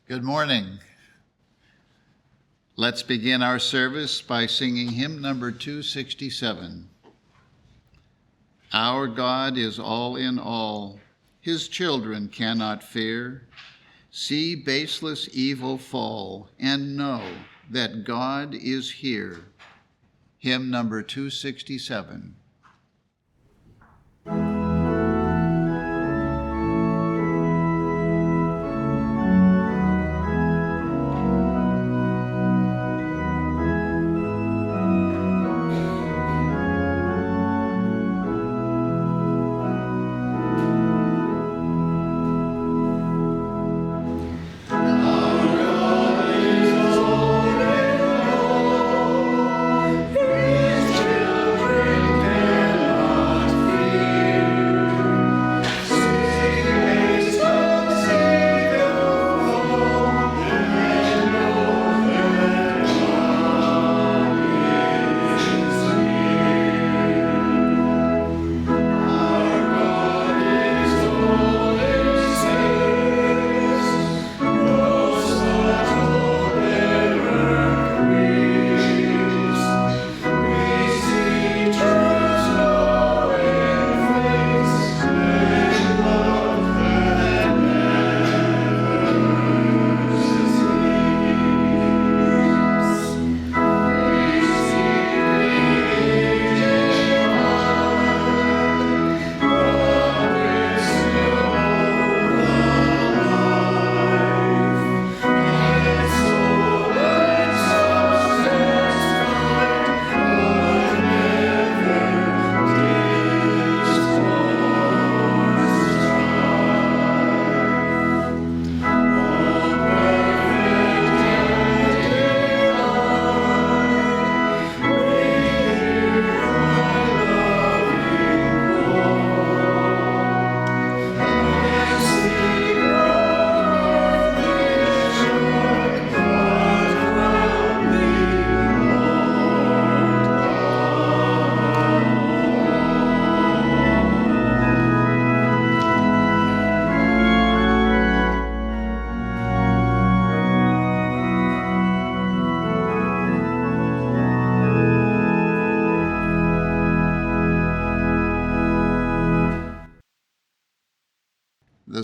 Good morning. Let's begin our service by singing hymn number 267. Our God is all in all, his children cannot fear. See baseless evil fall, and know that God is here. Hymn number 267.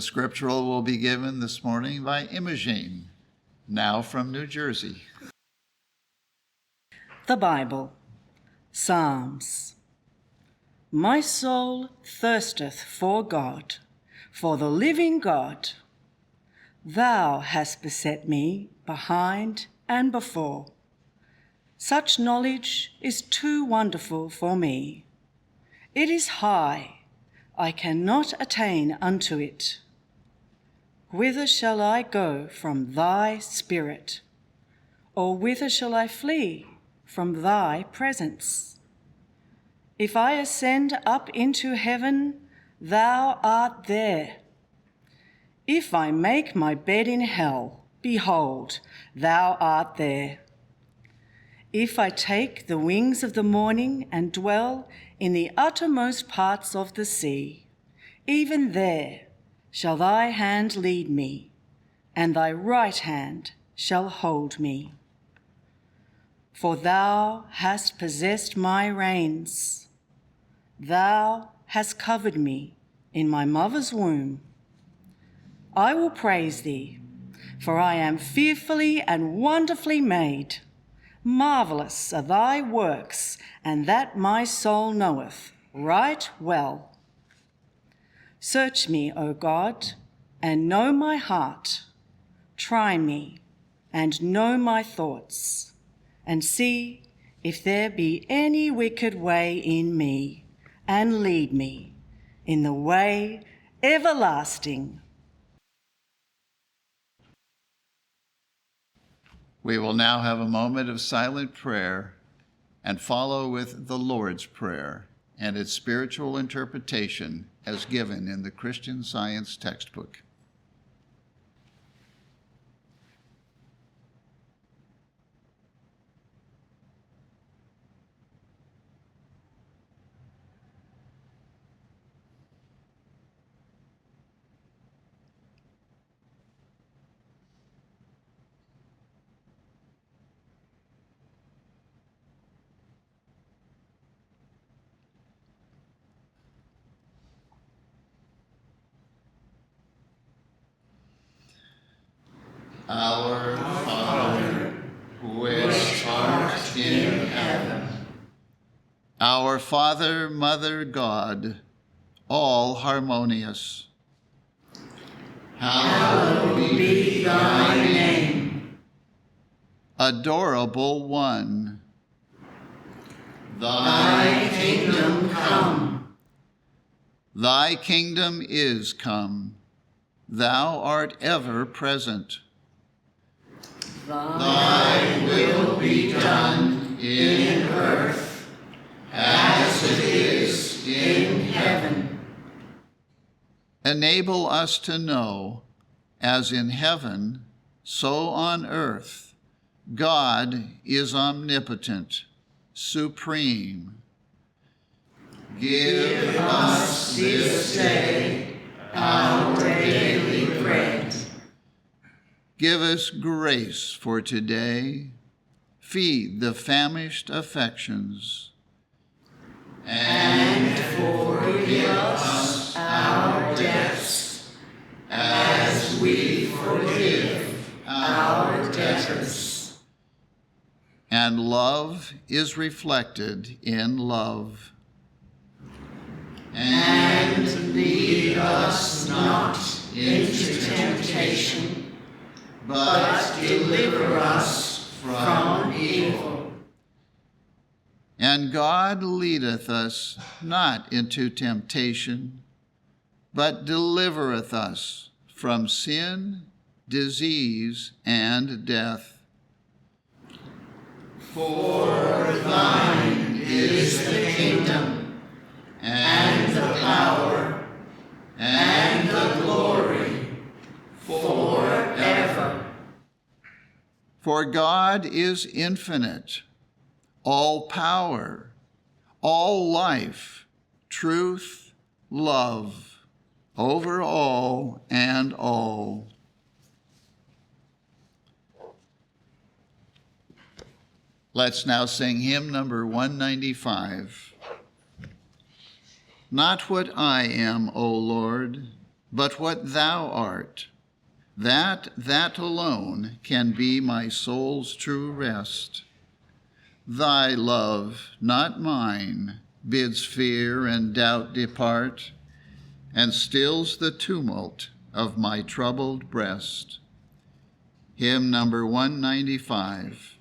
The scriptural will be given this morning by Imogen, now from New Jersey. The Bible, Psalms. My soul thirsteth for God, for the living God. Thou hast beset me behind and before. Such knowledge is too wonderful for me. It is high, I cannot attain unto it. Whither shall I go from thy spirit? Or whither shall I flee from thy presence? If I ascend up into heaven, thou art there. If I make my bed in hell, behold, thou art there. If I take the wings of the morning and dwell in the uttermost parts of the sea, even there shall thy hand lead me, and thy right hand shall hold me. For thou hast possessed my reins. Thou hast covered me in my mother's womb. I will praise thee, for I am fearfully and wonderfully made. Marvelous are thy works, and that my soul knoweth right well. Search me, O God, and know my heart. Try me, and know my thoughts, and see if there be any wicked way in me, and lead me in the way everlasting. We will now have a moment of silent prayer and follow with the Lord's Prayer and its spiritual interpretation as given in the Christian Science textbook. Our Father, which art in heaven. Our Father, Mother, God, all harmonious. Hallowed be thy name. Adorable One. Thy kingdom come. Thy kingdom is come. Thou art ever present. Thy will be done in earth as it is in heaven. Enable us to know, as in heaven, so on earth, God is omnipotent, supreme. Give us this day our daily bread. Give us grace for today. Feed the famished affections. And forgive us our debts, as we forgive our debtors. And love is reflected in love. And lead us not into temptation, but deliver us from evil. And God leadeth us not into temptation, but delivereth us from sin, disease, and death. For thine is the kingdom, and the power, and the glory, forever. For God is infinite, all power, all life, truth, love, over all and all. Let's now sing hymn number 195. Not what I am, O Lord, but what thou art. That alone can be my soul's true rest. Thy love, not mine, bids fear and doubt depart, and stills the tumult of my troubled breast. Hymn number 195.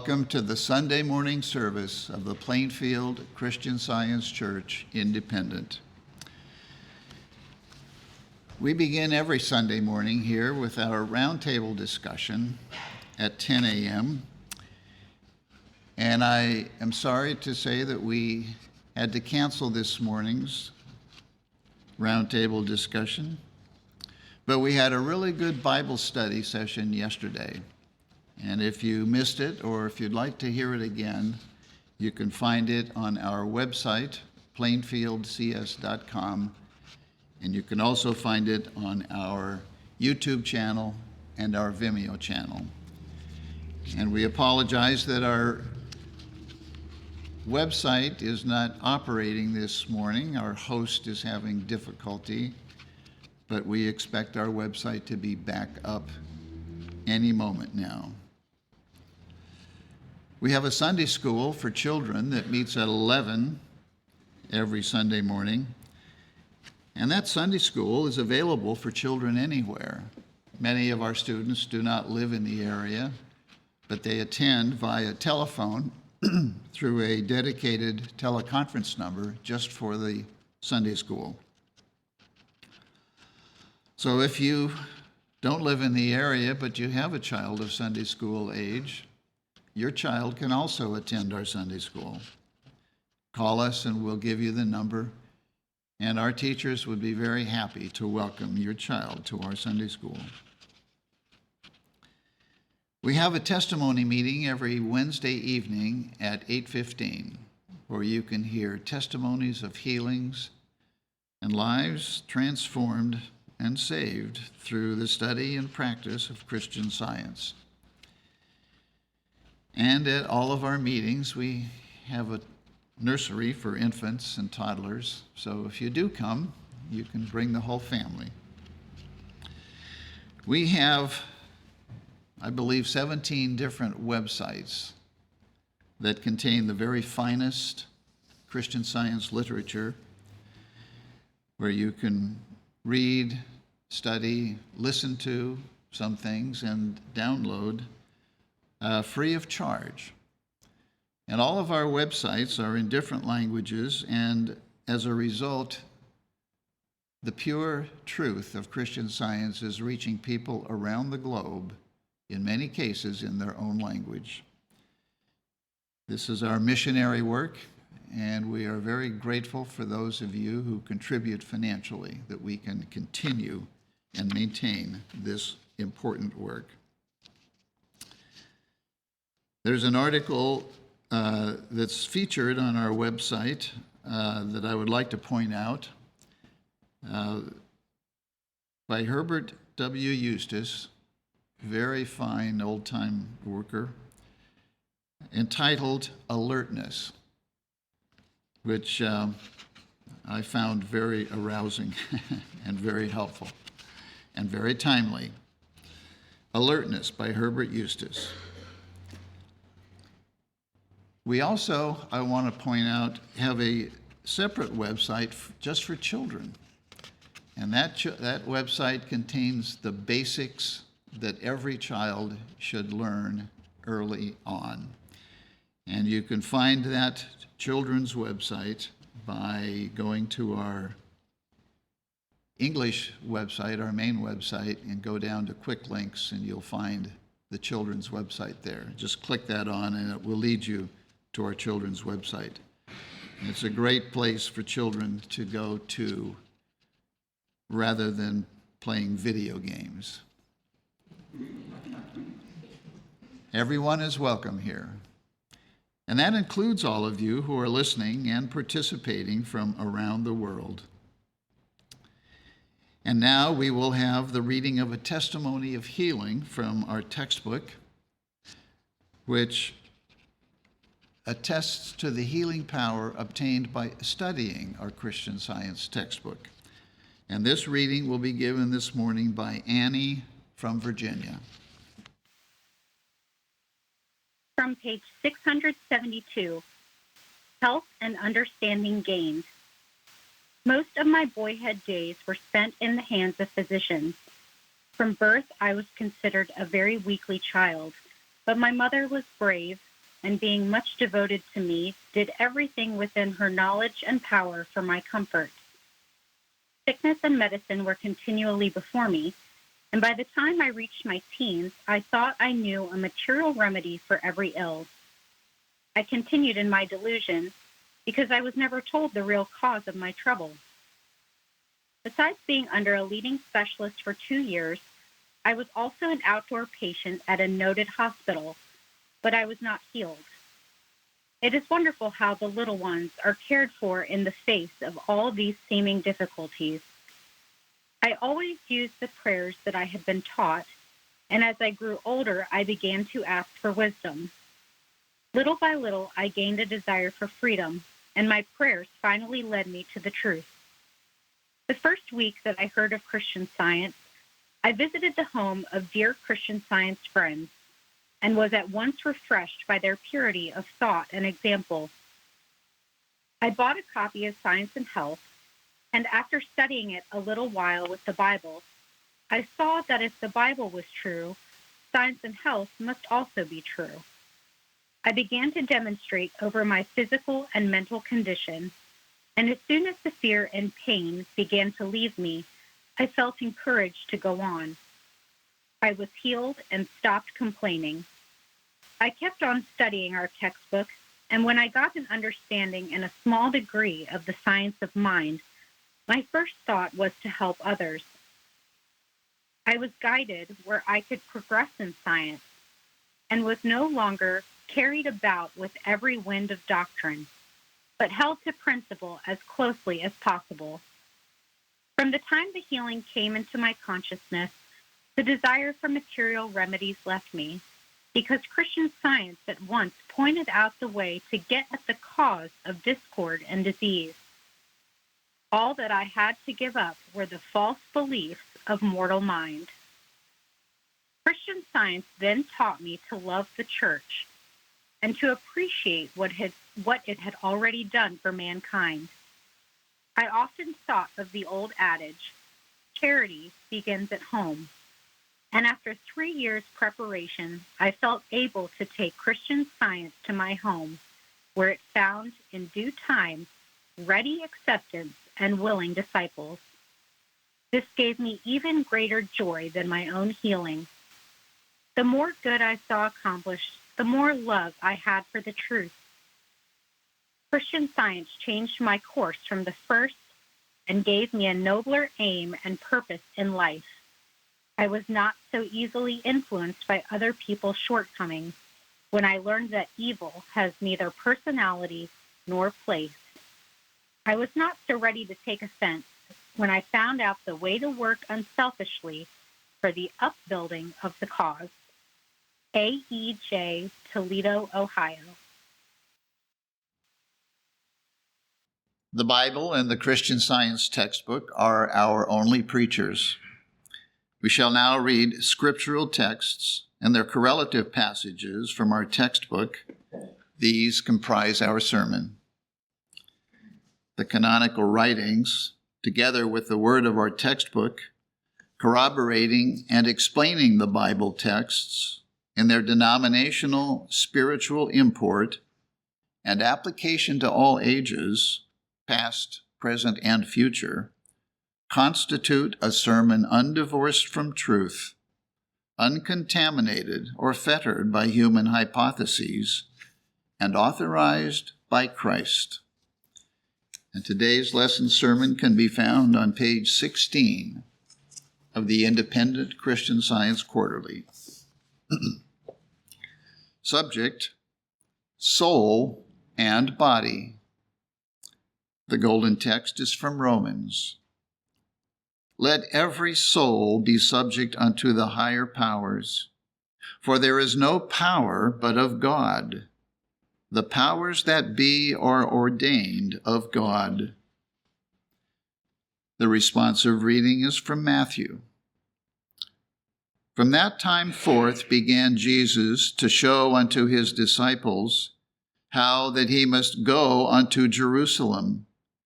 welcome to the Sunday morning service of the Plainfield Christian Science Church, Independent. We begin every Sunday morning here with our roundtable discussion at 10 a.m. And I am sorry to say that we had to cancel this morning's roundtable discussion, but we had a really good Bible study session yesterday. And if you missed it, or if you'd like to hear it again, you can find it on our website, plainfieldcs.com, and you can also find it on our YouTube channel and our Vimeo channel. And we apologize that our website is not operating this morning. Our host is having difficulty, but we expect our website to be back up any moment now. We have a Sunday school for children that meets at 11 every Sunday morning. And that Sunday school is available for children anywhere. Many of our students do not live in the area, but they attend via telephone through a dedicated teleconference number just for the Sunday school. So if you don't live in the area, but you have a child of Sunday school age, your child can also attend our Sunday school. Call us and we'll give you the number, and our teachers would be very happy to welcome your child to our Sunday school. We have a testimony meeting every Wednesday evening at 8:15, where you can hear testimonies of healings and lives transformed and saved through the study and practice of Christian Science. And at all of our meetings, we have a nursery for infants and toddlers. So if you do come, you can bring the whole family. We have, I believe, 17 different websites that contain the very finest Christian Science literature, where you can read, study, listen to some things, and download free of charge. And all of our websites are in different languages, and as a result, the pure truth of Christian Science is reaching people around the globe, in many cases in their own language. This is our missionary work, and we are very grateful for those of you who contribute financially that we can continue and maintain this important work. There's an article that's featured on our website that I would like to point out by Herbert W. Eustace, very fine old-time worker, entitled Alertness, which I found very arousing and very helpful and very timely. Alertness by Herbert Eustace. We also, I want to point out, have a separate website just for children. And that website contains the basics that every child should learn early on. And you can find that children's website by going to our English website, our main website, and go down to quick links, and you'll find the children's website there. Just click that on and it will lead you to our children's website. And it's a great place for children to go to rather than playing video games. Everyone is welcome here. And that includes all of you who are listening and participating from around the world. And now we will have the reading of a testimony of healing from our textbook, which attests to the healing power obtained by studying our Christian Science textbook. And this reading will be given this morning by Annie from Virginia. From page 672, Health and Understanding Gained. Most of my boyhood days were spent in the hands of physicians. From birth, I was considered a very weakly child, but my mother was brave, and being much devoted to me, did everything within her knowledge and power for my comfort. Sickness and medicine were continually before me, and by the time I reached my teens, I thought I knew a material remedy for every ill. I continued in my delusion because I was never told the real cause of my trouble. Besides being under a leading specialist for 2 years, I was also an outdoor patient at a noted hospital, but I was not healed. It is wonderful how the little ones are cared for in the face of all these seeming difficulties. I always used the prayers that I had been taught, and as I grew older, I began to ask for wisdom. Little by little, I gained a desire for freedom, and my prayers finally led me to the truth. The first week that I heard of Christian Science, I visited the home of dear Christian Science friends and was at once refreshed by their purity of thought and example. I bought a copy of Science and Health, and after studying it a little while with the Bible, I saw that if the Bible was true, Science and Health must also be true. I began to demonstrate over my physical and mental condition, and as soon as the fear and pain began to leave me, I felt encouraged to go on. I was healed and stopped complaining. I kept on studying our textbook, and when I got an understanding and a small degree of the science of mind, my first thought was to help others. I was guided where I could progress in science and was no longer carried about with every wind of doctrine, but held to principle as closely as possible. From the time the healing came into my consciousness, the desire for material remedies left me, because Christian Science at once pointed out the way to get at the cause of discord and disease. All that I had to give up were the false beliefs of mortal mind. Christian Science then taught me to love the Church and to appreciate what it had already done for mankind. I often thought of the old adage, charity begins at home. And after 3 years' preparation, I felt able to take Christian Science to my home, where it found, in due time, ready acceptance and willing disciples. This gave me even greater joy than my own healing. The more good I saw accomplished, the more love I had for the truth. Christian Science changed my course from the first and gave me a nobler aim and purpose in life. I was not so easily influenced by other people's shortcomings when I learned that evil has neither personality nor place. I was not so ready to take offense when I found out the way to work unselfishly for the upbuilding of the cause. A.E.J. Toledo, Ohio. The Bible and the Christian Science textbook are our only preachers. We shall now read scriptural texts and their correlative passages from our textbook. These comprise our sermon. The canonical writings, together with the word of our textbook, corroborating and explaining the Bible texts in their denominational spiritual import and application to all ages, past, present, and future, constitute a sermon undivorced from truth, uncontaminated or fettered by human hypotheses, and authorized by Christ. And today's lesson sermon can be found on page 16 of the Independent Christian Science Quarterly. Subject, soul and body. The golden text is from Romans. Let every soul be subject unto the higher powers, for there is no power but of God. The powers that be are ordained of God. The responsive reading is from Matthew. From that time forth began Jesus to show unto his disciples how that he must go unto Jerusalem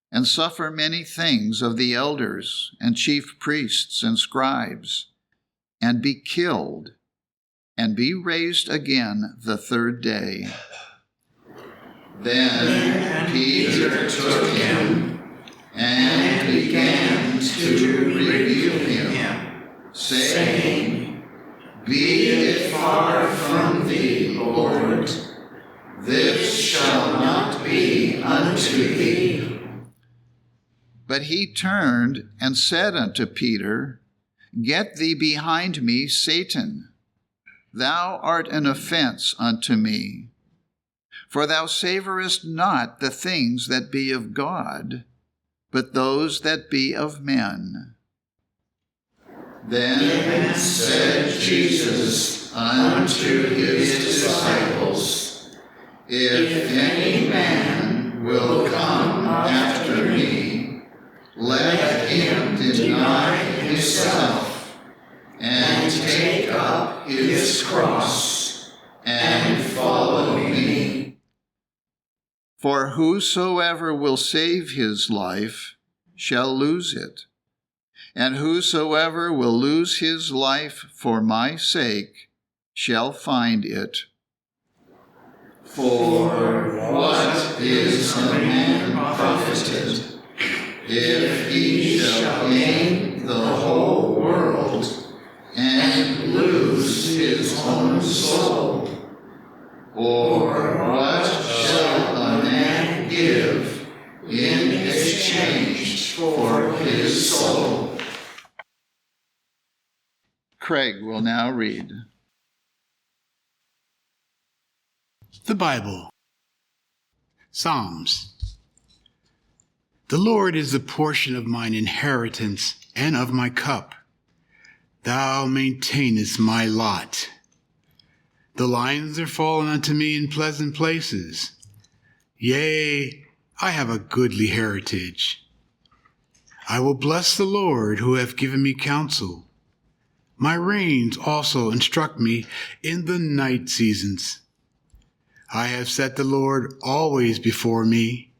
and suffer many things of the elders and chief priests and scribes, and be killed, and be raised again the third day. Then Peter took him and began to rebuke him, saying, Be it far from thee, Lord. This shall not be unto thee. But he turned and said unto Peter, Get thee behind me, Satan. Thou art an offense unto me. For thou savorest not the things that be of God, but those that be of men. Then said Jesus unto his disciples, If any man will come after me, let him deny himself, and take up his cross, and follow me. For whosoever will save his life shall lose it, and whosoever will lose his life for my sake shall find it. For what is a man profited, if he shall gain the whole world and lose his own soul? Or what shall a man give in exchange for his soul? Craig will now read. The Bible. Psalms. The Lord is the portion of mine inheritance and of my cup. Thou maintainest my lot. The lines are fallen unto me in pleasant places. Yea, I have a goodly heritage. I will bless the Lord who hath given me counsel. My reins also instruct me in the night seasons. I have set the Lord always before me.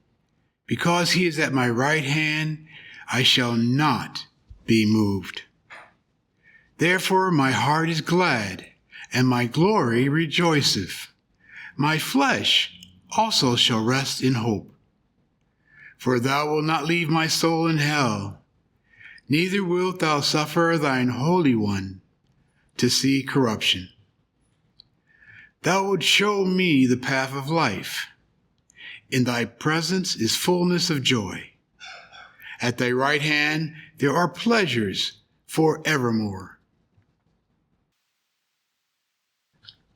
Because he is at my right hand, I shall not be moved. Therefore my heart is glad, and my glory rejoiceth. My flesh also shall rest in hope. For thou wilt not leave my soul in hell, neither wilt thou suffer thine Holy One to see corruption. Thou wilt show me the path of life. In thy presence is fullness of joy. At thy right hand there are pleasures for evermore.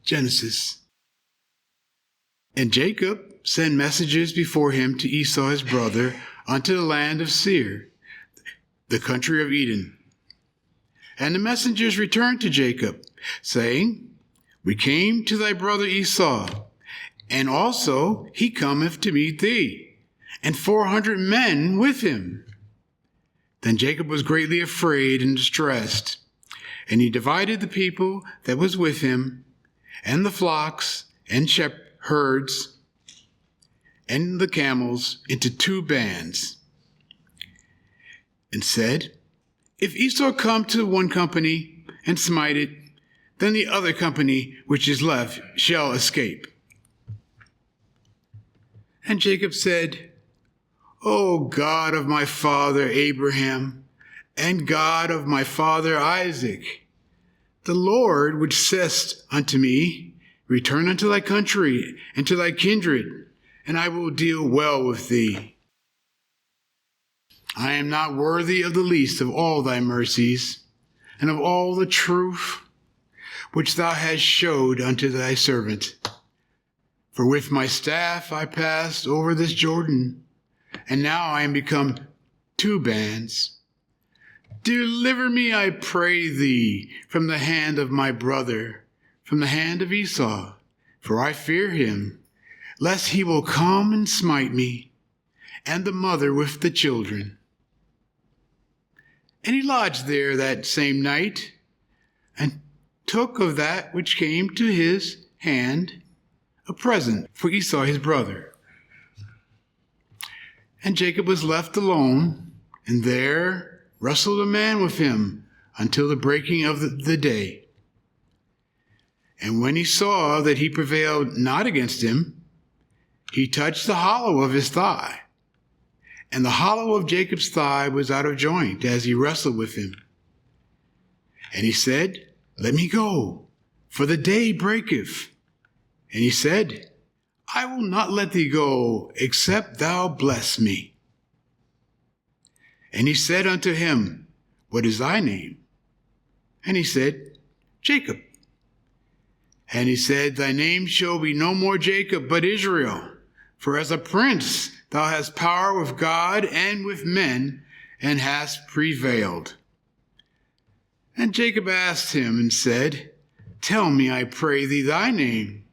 Genesis. And Jacob sent messengers before him to Esau his brother unto the land of Seir, the country of Edom. And the messengers returned to Jacob, saying, We came to thy brother Esau, and also he cometh to meet thee, and 400 men with him. Then Jacob was greatly afraid and distressed, and he divided the people that was with him, and the flocks and herds, and the camels into 2 bands, and said, If Esau come to one company and smite it, then the other company which is left shall escape. And Jacob said, O God of my father Abraham, and God of my father Isaac, the Lord which saidst unto me, Return unto thy country and to thy kindred, and I will deal well with thee. I am not worthy of the least of all thy mercies, and of all the truth which thou hast showed unto thy servant. For with my staff I passed over this Jordan, and now I am become 2 bands. Deliver me, I pray thee, from the hand of my brother, from the hand of Esau, for I fear him, lest he will come and smite me, and the mother with the children. And he lodged there that same night, and took of that which came to his hand a present for Esau his brother. And Jacob was left alone, and there wrestled a man with him until the breaking of the day. And when he saw that he prevailed not against him, he touched the hollow of his thigh, and the hollow of Jacob's thigh was out of joint as he wrestled with him. And he said, "Let me go, for the day breaketh." And he said, "I will not let thee go, except thou bless me." And he said unto him, "What is thy name?" And he said, "Jacob." And he said, "Thy name shall be no more Jacob, but Israel. For as a prince thou hast power with God and with men, and hast prevailed." And Jacob asked him and said, "Tell me, I pray thee, thy name."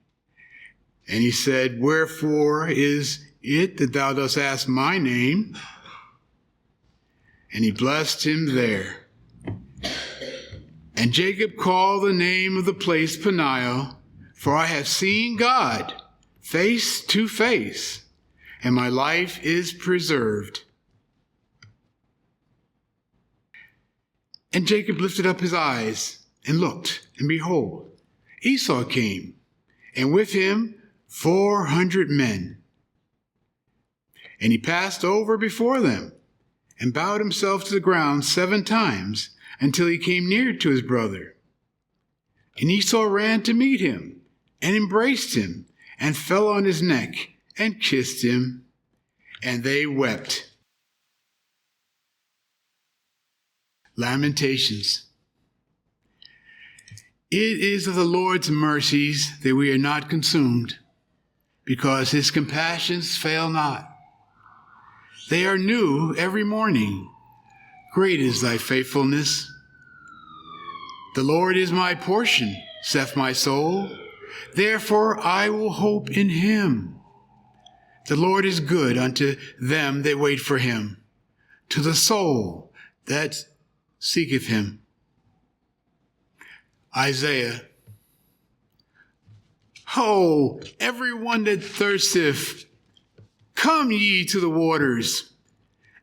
And he said, "Wherefore is it that thou dost ask my name?" And he blessed him there. And Jacob called the name of the place Peniel, for I have seen God face to face, and my life is preserved. And Jacob lifted up his eyes and looked, and behold, Esau came, and with him 400 men. And he passed over before them, and bowed himself to the ground 7 times, until he came near to his brother. And Esau ran to meet him, and embraced him, and fell on his neck, and kissed him, and they wept. Lamentations. It is of the Lord's mercies that we are not consumed, because his compassions fail not. They are new every morning. Great is thy faithfulness. The Lord is my portion, saith my soul. Therefore I will hope in him. The Lord is good unto them that wait for him, to the soul that seeketh him. Isaiah. Ho, every one that thirsteth, come ye to the waters.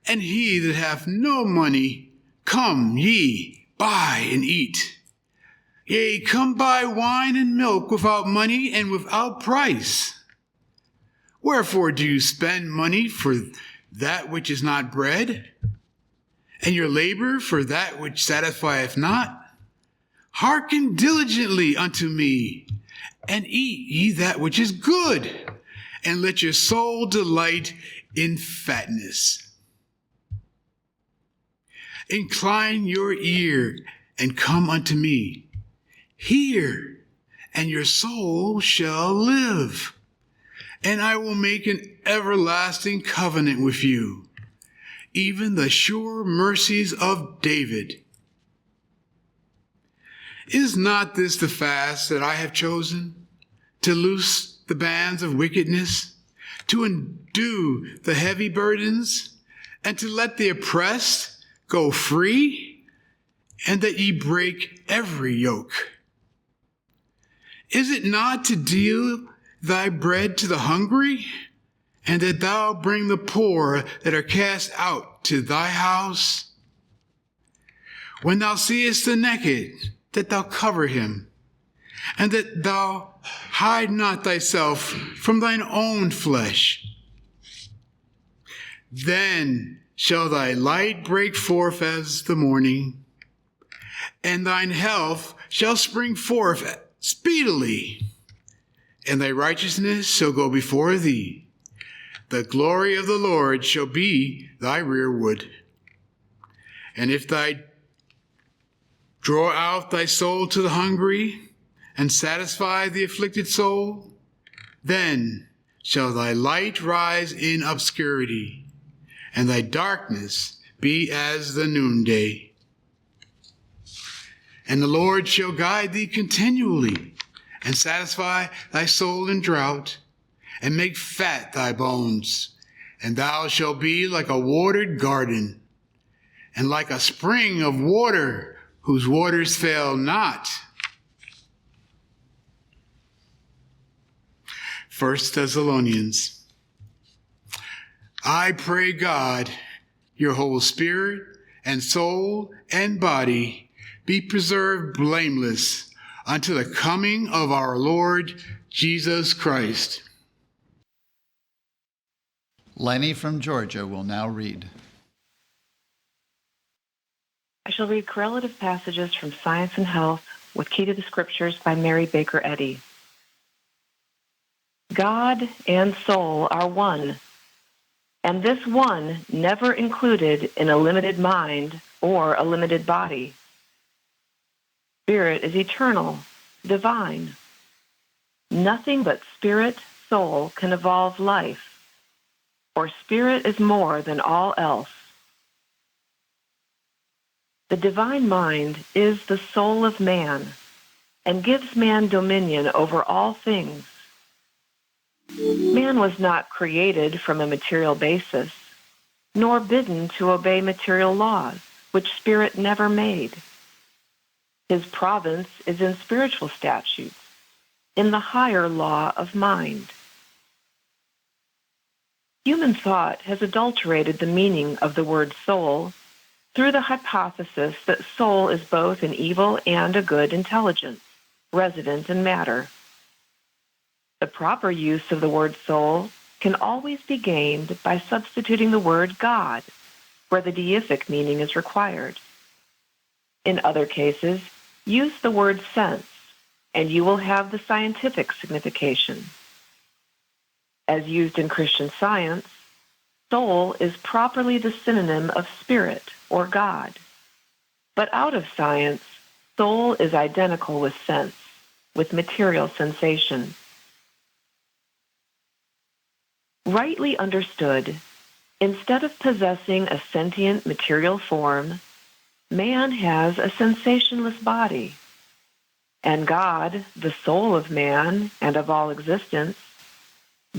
And he that hath no money, come ye, buy and eat. Yea, come buy wine and milk without money and without price. Wherefore do you spend money for that which is not bread, and your labor for that which satisfieth not? Hearken diligently unto me, and eat ye that which is good, and let your soul delight in fatness. Incline your ear and come unto me. Hear, and your soul shall live. And I will make an everlasting covenant with you, even the sure mercies of David. Is not this the fast that I have chosen, to loose the bands of wickedness, to undo the heavy burdens, and to let the oppressed go free, and that ye break every yoke? Is it not to deal thy bread to the hungry, and that thou bring the poor that are cast out to thy house? When thou seest the naked, that thou cover him, and that thou hide not thyself from thine own flesh. Then shall thy light break forth as the morning, and thine health shall spring forth speedily, and thy righteousness shall go before thee. The glory of the Lord shall be thy rearward. And if thou draw out thy soul to the hungry, and satisfy the afflicted soul, then shall thy light rise in obscurity, and thy darkness be as the noonday. And the Lord shall guide thee continually, and satisfy thy soul in drought, and make fat thy bones. And thou shalt be like a watered garden, and like a spring of water, whose waters fail not. 1 Thessalonians. I pray God, your whole spirit and soul and body be preserved blameless unto the coming of our Lord Jesus Christ. Lenny from Georgia will now read. I shall read correlative passages from Science and Health with Key to the Scriptures by Mary Baker Eddy. God and soul are one, and this one never included in a limited mind or a limited body. Spirit is eternal, divine. Nothing but spirit, soul can evolve life, for spirit is more than all else. The divine mind is the soul of man and gives man dominion over all things. Man was not created from a material basis, nor bidden to obey material laws, which spirit never made. His province is in spiritual statutes, in the higher law of mind. Human thought has adulterated the meaning of the word soul through the hypothesis that soul is both an evil and a good intelligence, resident in matter. The proper use of the word soul can always be gained by substituting the word God, where the deific meaning is required. In other cases, use the word sense, and you will have the scientific signification. As used in Christian Science, soul is properly the synonym of spirit or God. But out of science, soul is identical with sense, with material sensation. Rightly understood, instead of possessing a sentient material form, man has a sensationless body. And God, the soul of man and of all existence,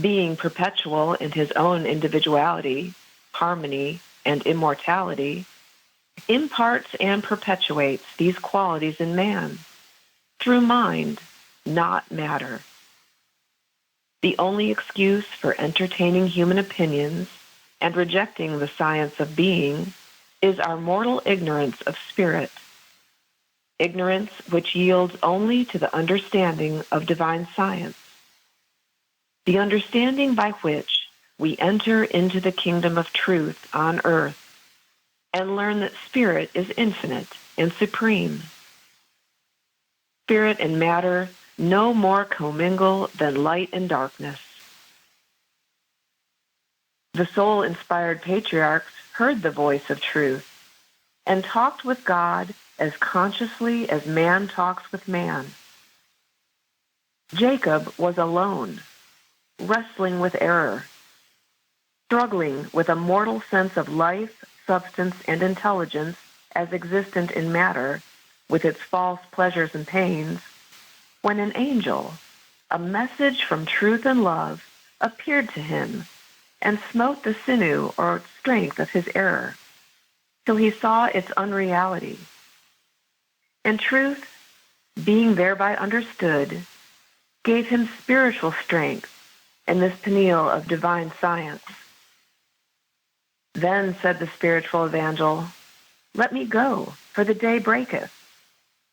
being perpetual in his own individuality, harmony, and immortality, imparts and perpetuates these qualities in man through mind, not matter. The only excuse for entertaining human opinions and rejecting the science of being is our mortal ignorance of spirit, ignorance which yields only to the understanding of divine science, the understanding by which we enter into the kingdom of truth on earth and learn that spirit is infinite and supreme. Spirit and matter no more commingle than light and darkness. The soul-inspired patriarchs heard the voice of truth and talked with God as consciously as man talks with man. Jacob was alone, wrestling with error, struggling with a mortal sense of life, substance, and intelligence as existent in matter, with its false pleasures and pains, when an angel, a message from truth and love, appeared to him and smote the sinew or strength of his error, till he saw its unreality. And truth, being thereby understood, gave him spiritual strength in this pineal of divine science. Then said the spiritual evangel, "Let me go, for the day breaketh."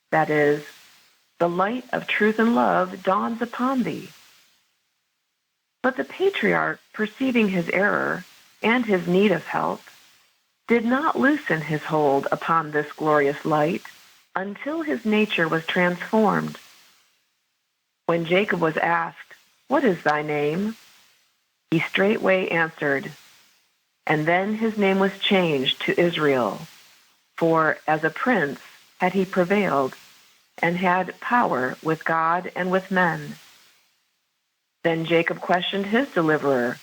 That is, the light of truth and love dawns upon thee. But the patriarch, perceiving his error and his need of help, did not loosen his hold upon this glorious light until his nature was transformed. When Jacob was asked, "What is thy name?" he straightway answered, and then his name was changed to Israel, for as a prince had he prevailed, and had power with God and with men. Then Jacob questioned his deliverer,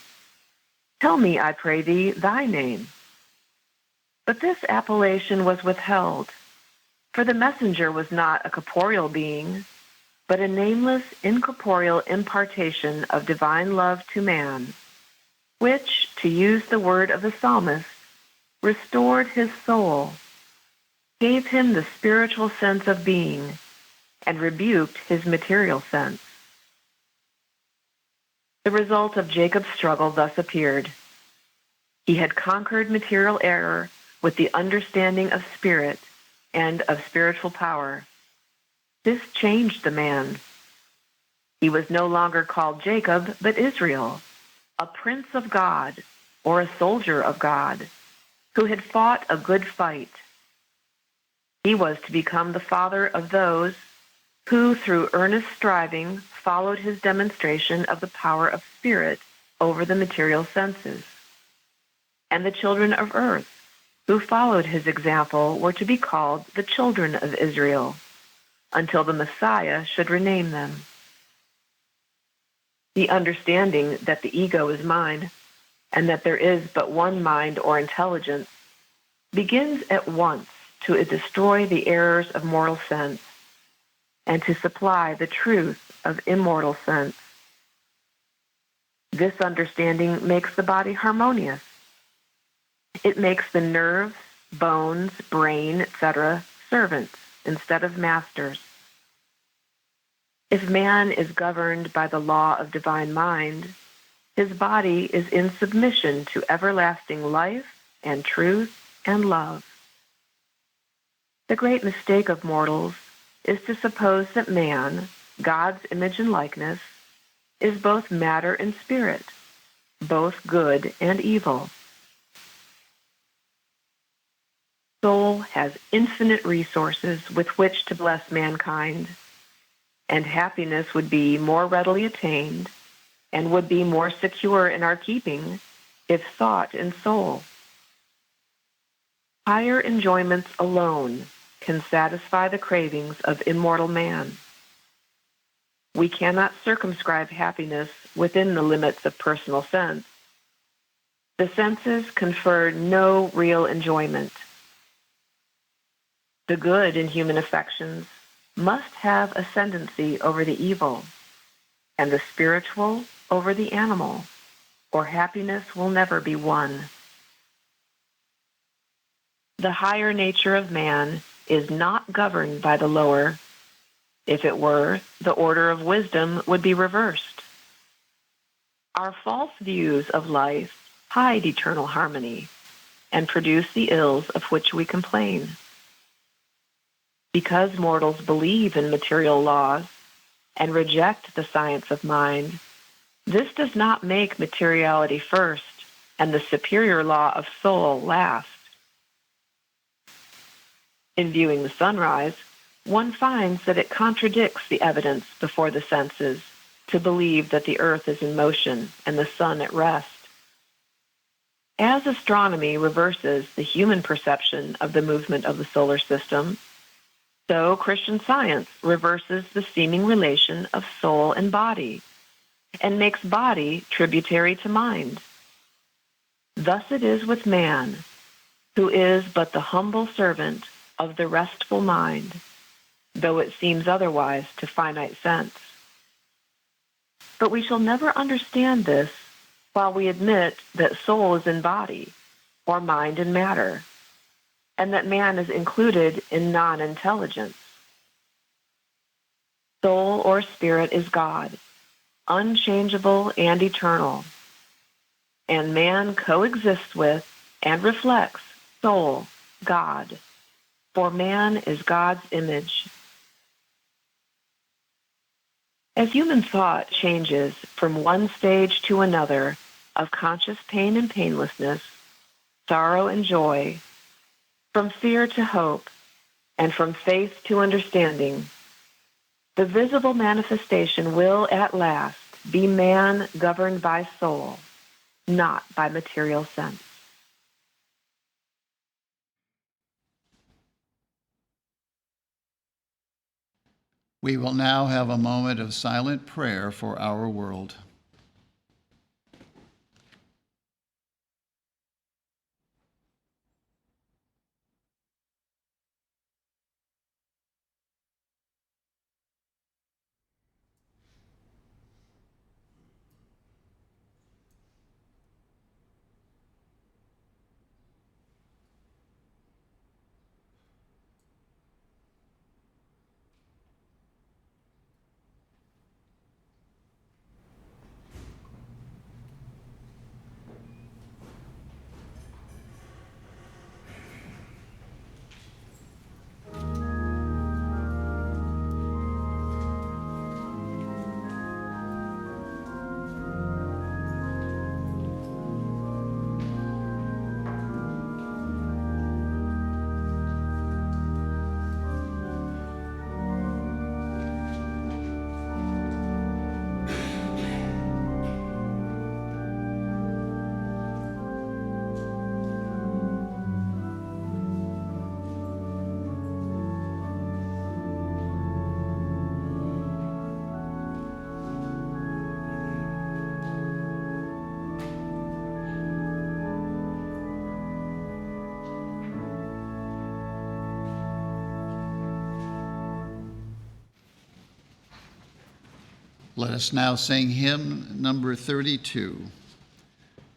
"Tell me, I pray thee, thy name." But this appellation was withheld, for the messenger was not a corporeal being, but a nameless, incorporeal impartation of divine love to man, which, to use the word of the psalmist, restored his soul, gave him the spiritual sense of being, and rebuked his material sense. The result of Jacob's struggle thus appeared. He had conquered material error with the understanding of spirit and of spiritual power. This changed the man. He was no longer called Jacob, but Israel, a prince of God, or a soldier of God who had fought a good fight. He was to become the father of those who, through earnest striving, followed his demonstration of the power of spirit over the material senses. And the children of earth, who followed his example, were to be called the children of Israel, until the Messiah should rename them. The understanding that the ego is mine, and that there is but one mind or intelligence, begins at once to destroy the errors of mortal sense and to supply the truth of immortal sense. This understanding makes the body harmonious. It makes the nerves, bones, brain, etc., servants instead of masters. If man is governed by the law of divine mind, his body is in submission to everlasting life and truth and love. The great mistake of mortals is to suppose that man, God's image and likeness, is both matter and spirit, both good and evil. Soul has infinite resources with which to bless mankind, and happiness would be more readily attained and would be more secure in our keeping if thought in soul. Higher enjoyments alone can satisfy the cravings of immortal man. We cannot circumscribe happiness within the limits of personal sense. The senses confer no real enjoyment. The good in human affections must have ascendancy over the evil, and the spiritual over the animal, or happiness will never be won. The higher nature of man is not governed by the lower. If it were, the order of wisdom would be reversed. Our false views of life hide eternal harmony and produce the ills of which we complain. Because mortals believe in material laws and reject the science of mind, this does not make materiality first and the superior law of soul last. In viewing the sunrise, one finds that it contradicts the evidence before the senses to believe that the earth is in motion and the sun at rest. As astronomy reverses the human perception of the movement of the solar system, so Christian Science reverses the seeming relation of soul and body and makes body tributary to mind. Thus it is with man, who is but the humble servant of the restful mind, though it seems otherwise to finite sense. But we shall never understand this while we admit that soul is in body, or mind in matter, and that man is included in non-intelligence. Soul or spirit is God, unchangeable and eternal, and man coexists with and reflects soul, God, for man is God's image. As human thought changes from one stage to another of conscious pain and painlessness, sorrow and joy, from fear to hope, and from faith to understanding, the visible manifestation will at last be man governed by soul, not by material sense. We will now have a moment of silent prayer for our world. Let us now sing hymn number 32.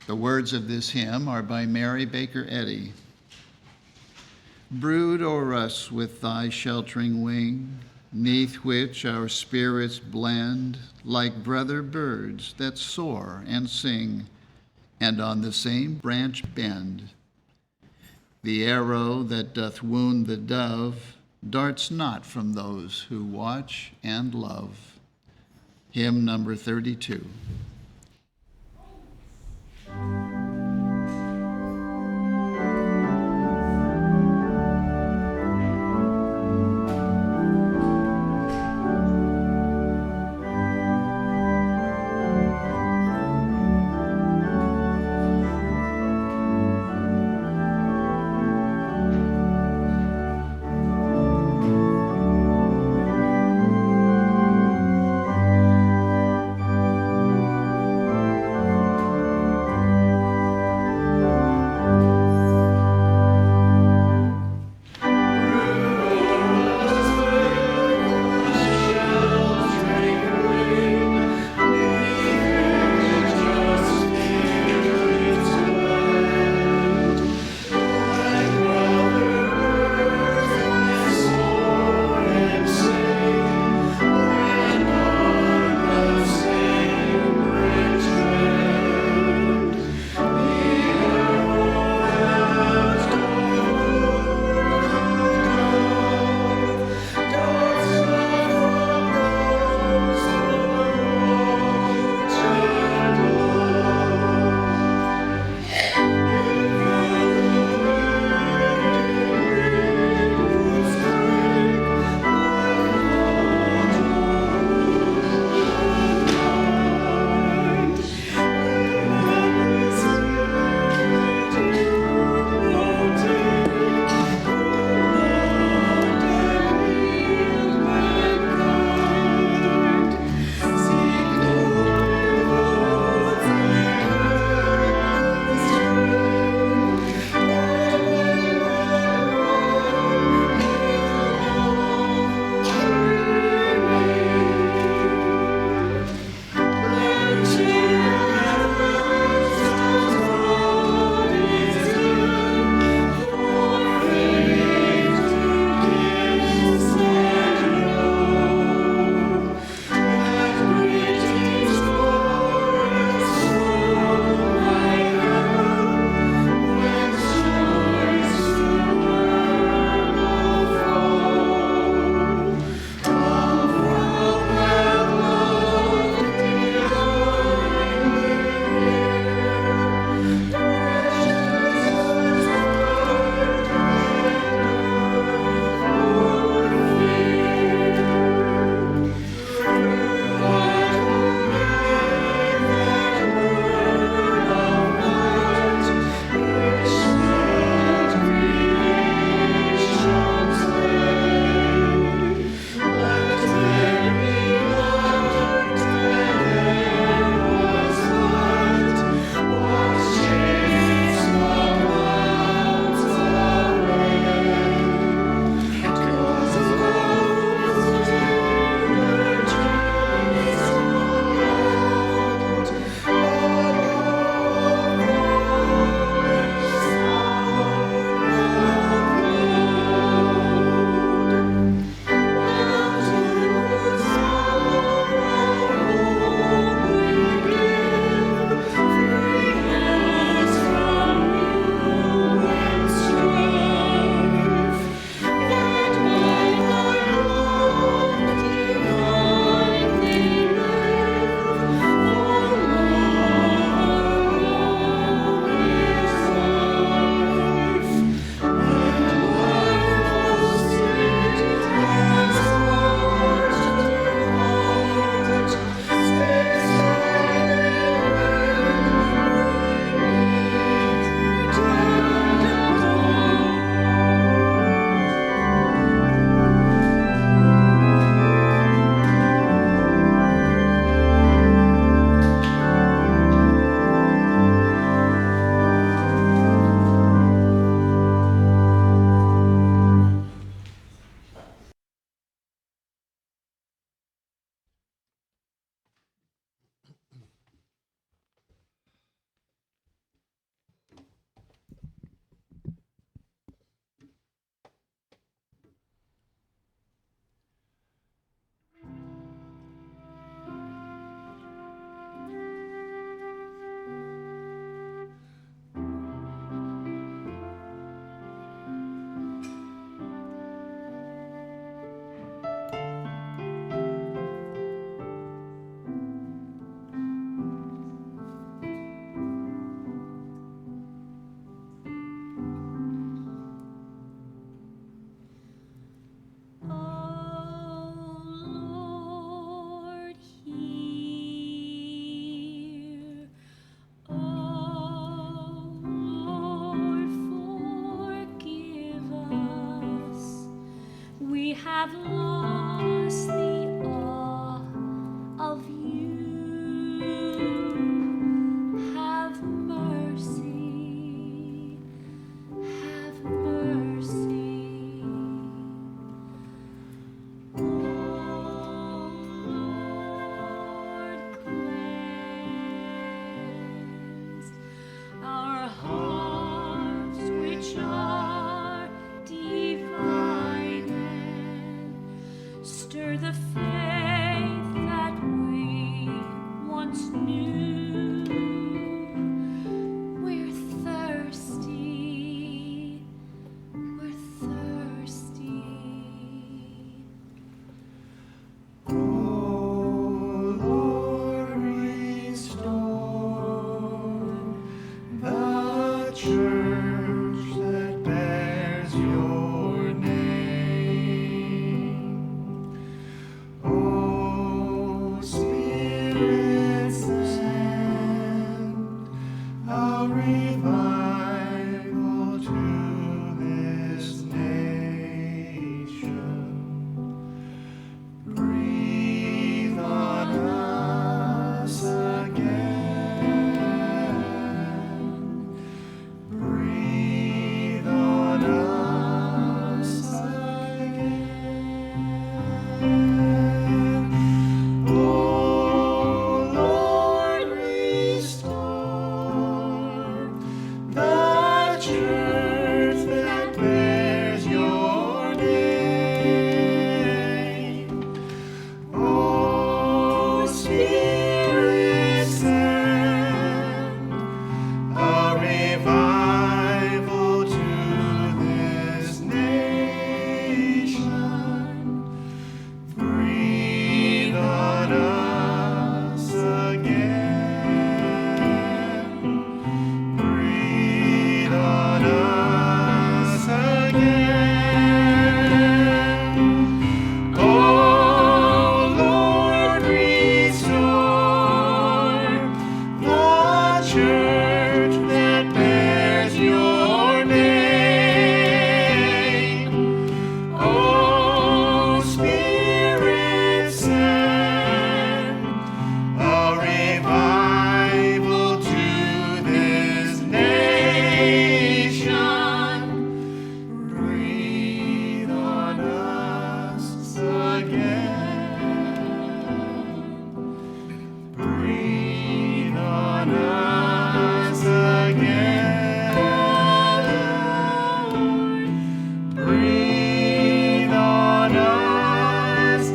The words of this hymn are by Mary Baker Eddy. Brood o'er us with thy sheltering wing, 'neath which our spirits blend like brother birds that soar and sing, and on the same branch bend. The arrow that doth wound the dove darts not from those who watch and love. Hymn number 32. have lost the awe of you. Have mercy, have mercy. Oh Lord, cleanse our hearts which are divided. Stir the faith that we once knew. We're thirsty, we're thirsty. O Lord, restore the church that bears your name. O Spirit, send a revival to this nation. Breathe on us again. Breathe on us again. O Lord, restore the church that bears your name. O Spirit, send a revival to this nation. Breathe on us again. Breathe on us again. O Lord, restore the church that bears your name. O Spirit, send a revival to this nation. Breathe on us again. Breathe on us again. Breathe on us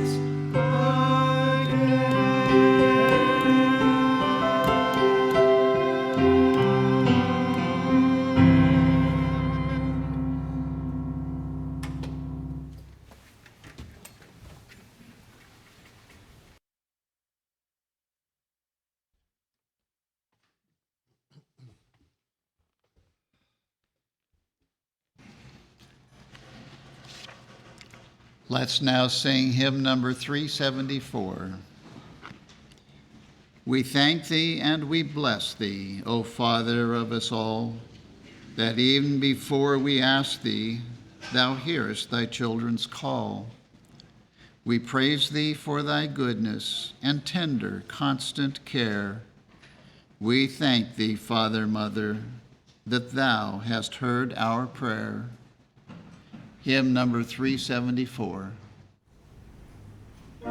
Let's now sing hymn number 374. We thank thee and we bless thee, O Father of us all, that even before we ask thee, thou hearest thy children's call. We praise thee for thy goodness and tender, constant care. We thank thee, Father, Mother, that thou hast heard our prayer. Hymn number 374. O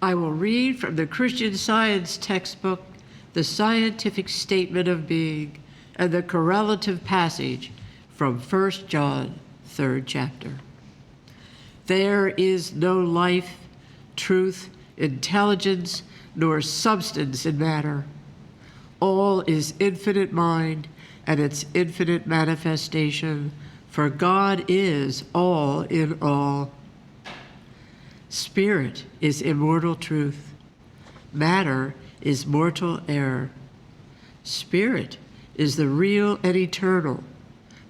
I will read from the Christian Science textbook, the scientific statement of being, and the correlative passage from 1 John, 3rd chapter. There is no life, truth, intelligence, nor substance in matter. All is infinite mind and its infinite manifestation, for God is all in all. Spirit is immortal truth. Matter is mortal error. Spirit is the real and eternal.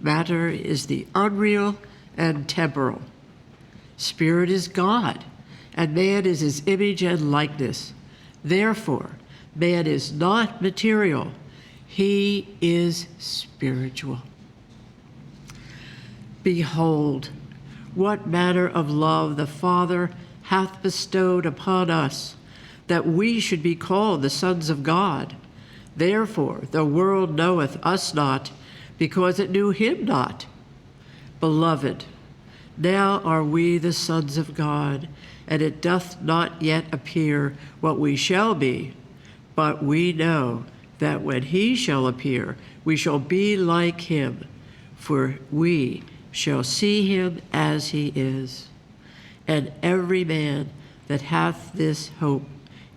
Matter is the unreal and temporal. Spirit is God, and man is his image and likeness. Therefore, man is not material. He is spiritual. Behold, what manner of love the Father hath bestowed upon us, that we should be called the sons of God. Therefore the world knoweth us not, because it knew him not. Beloved, now are we the sons of God, and it doth not yet appear what we shall be, but we know that when he shall appear, we shall be like him, for we shall see him as he is. And every man that hath this hope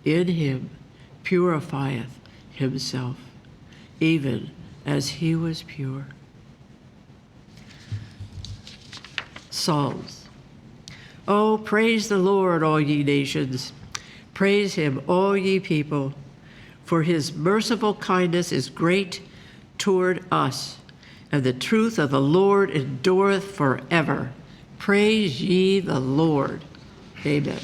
in him purifieth himself, even as he was pure. Psalms. Oh, praise the Lord, all ye nations. Praise him, all ye people. For his merciful kindness is great toward us, and the truth of the Lord endureth forever. Praise ye the Lord. Amen.